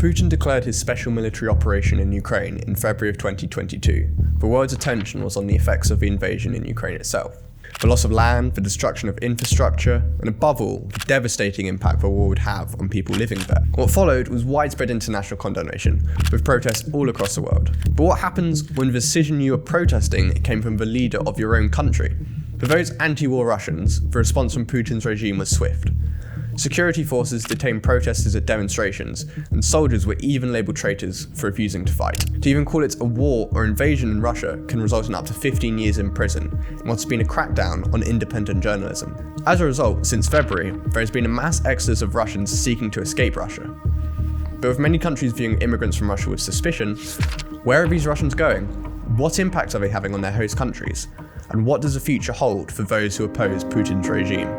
Putin declared his special military operation in Ukraine in February of 2022. The world's attention was on the effects of the invasion in Ukraine itself. The loss of land, the destruction of infrastructure, and above all, the devastating impact the war would have on people living there. What followed was widespread international condemnation, with protests all across the world. But what happens when the decision you are protesting came from the leader of your own country? For those anti-war Russians, the response from Putin's regime was swift. Security forces detained protesters at demonstrations, and soldiers were even labelled traitors for refusing to fight. To even call it a war or invasion in Russia can result in up to 15 years in prison, and what's been a crackdown on independent journalism. As a result, since February, there has been a mass exodus of Russians seeking to escape Russia. But with many countries viewing immigrants from Russia with suspicion, where are these Russians going? What impact are they having on their host countries? And what does the future hold for those who oppose Putin's regime?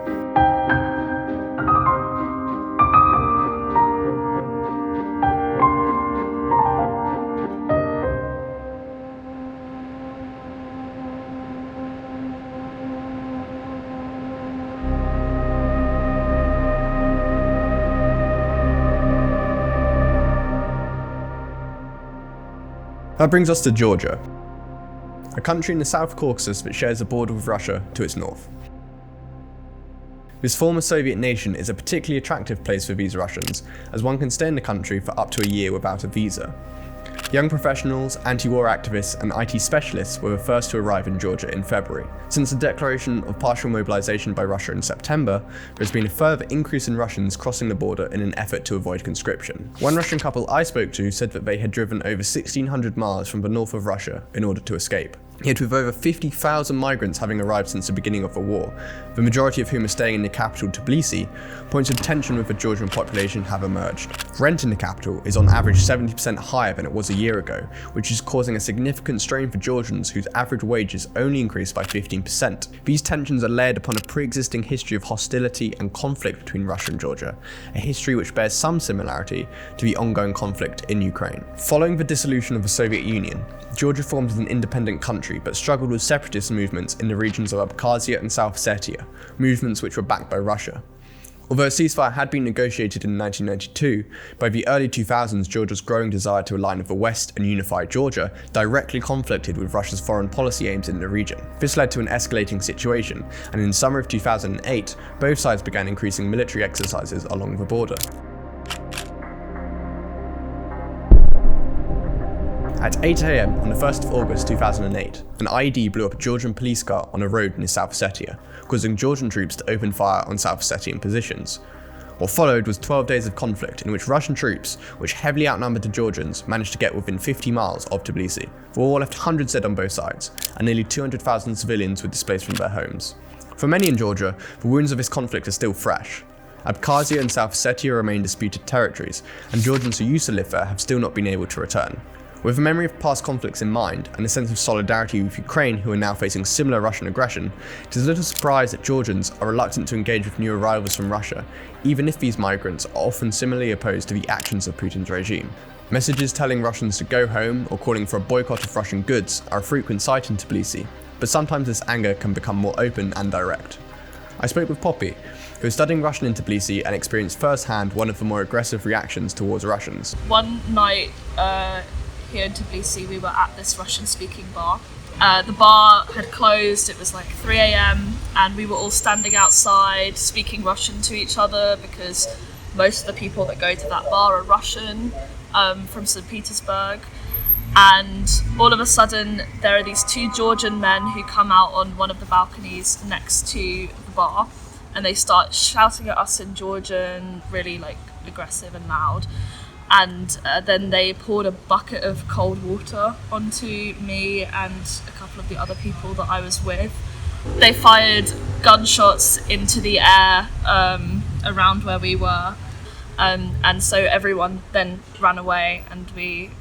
That brings us to Georgia, a country in the South Caucasus that shares a border with Russia to its north. This former Soviet nation is a particularly attractive place for these Russians, as one can stay in the country for up to a year without a visa. Young professionals, anti-war activists, and IT specialists were the first to arrive in Georgia in February. Since the declaration of partial mobilization by Russia in September, there's been a further increase in Russians crossing the border in an effort to avoid conscription. One Russian couple I spoke to said that they had driven over 1,600 miles from the north of Russia in order to escape. Yet with over 50,000 migrants having arrived since the beginning of the war, the majority of whom are staying in the capital Tbilisi, points of tension with the Georgian population have emerged. Rent in the capital is on average 70% higher than it was a year ago, which is causing a significant strain for Georgians whose average wages only increased by 15%. These tensions are layered upon a pre-existing history of hostility and conflict between Russia and Georgia, a history which bears some similarity to the ongoing conflict in Ukraine. Following the dissolution of the Soviet Union, Georgia formed as an independent country but struggled with separatist movements in the regions of Abkhazia and South Ossetia, movements which were backed by Russia. Although a ceasefire had been negotiated in 1992, by the early 2000s Georgia's growing desire to align with the West and unify Georgia directly conflicted with Russia's foreign policy aims in the region. This led to an escalating situation, and in summer of 2008, both sides began increasing military exercises along the border. At 8 AM on the 1st of August 2008, an IED blew up a Georgian police car on a road near South Ossetia, causing Georgian troops to open fire on South Ossetian positions. What followed was 12 days of conflict in which Russian troops, which heavily outnumbered the Georgians, managed to get within 50 miles of Tbilisi. The war left hundreds dead on both sides, and nearly 200,000 civilians were displaced from their homes. For many in Georgia, the wounds of this conflict are still fresh. Abkhazia and South Ossetia remain disputed territories, and Georgians who used to live there have still not been able to return. With the memory of past conflicts in mind, and a sense of solidarity with Ukraine who are now facing similar Russian aggression, it is little surprise that Georgians are reluctant to engage with new arrivals from Russia, even if these migrants are often similarly opposed to the actions of Putin's regime. Messages telling Russians to go home or calling for a boycott of Russian goods are a frequent sight in Tbilisi, but sometimes this anger can become more open and direct. I spoke with Poppy, who is studying Russian in Tbilisi and experienced firsthand one of the more aggressive reactions towards Russians. One night, here in Tbilisi, we were at this Russian-speaking bar. The bar had closed, it was like 3 AM, and we were all standing outside speaking Russian to each other because most of the people that go to that bar are Russian, from St. Petersburg. And all of a sudden, there are these two Georgian men who come out on one of the balconies next to the bar, and they start shouting at us in Georgian, really like aggressive and loud. And then they poured a bucket of cold water onto me and a couple of the other people that I was with. They fired gunshots into the air around where we were, and so everyone then ran away, and we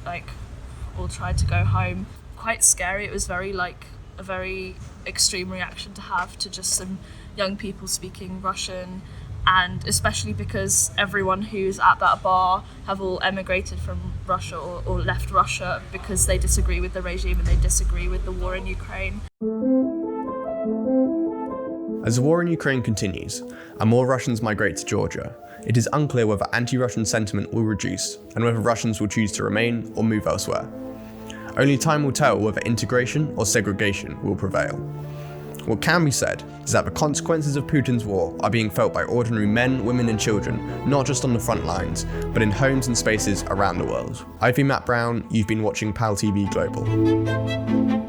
all tried to go home. Quite scary. It was a very extreme reaction to have to just some young people speaking Russian. And especially because everyone who's at that bar have all emigrated from Russia or left Russia because they disagree with the regime and they disagree with the war in Ukraine. As the war in Ukraine continues, and more Russians migrate to Georgia, it is unclear whether anti-Russian sentiment will reduce, and whether Russians will choose to remain or move elsewhere. Only time will tell whether integration or segregation will prevail. What can be said is that the consequences of Putin's war are being felt by ordinary men, women and children, not just on the front lines, but in homes and spaces around the world. I've been Matt Brown, you've been watching PalTV Global.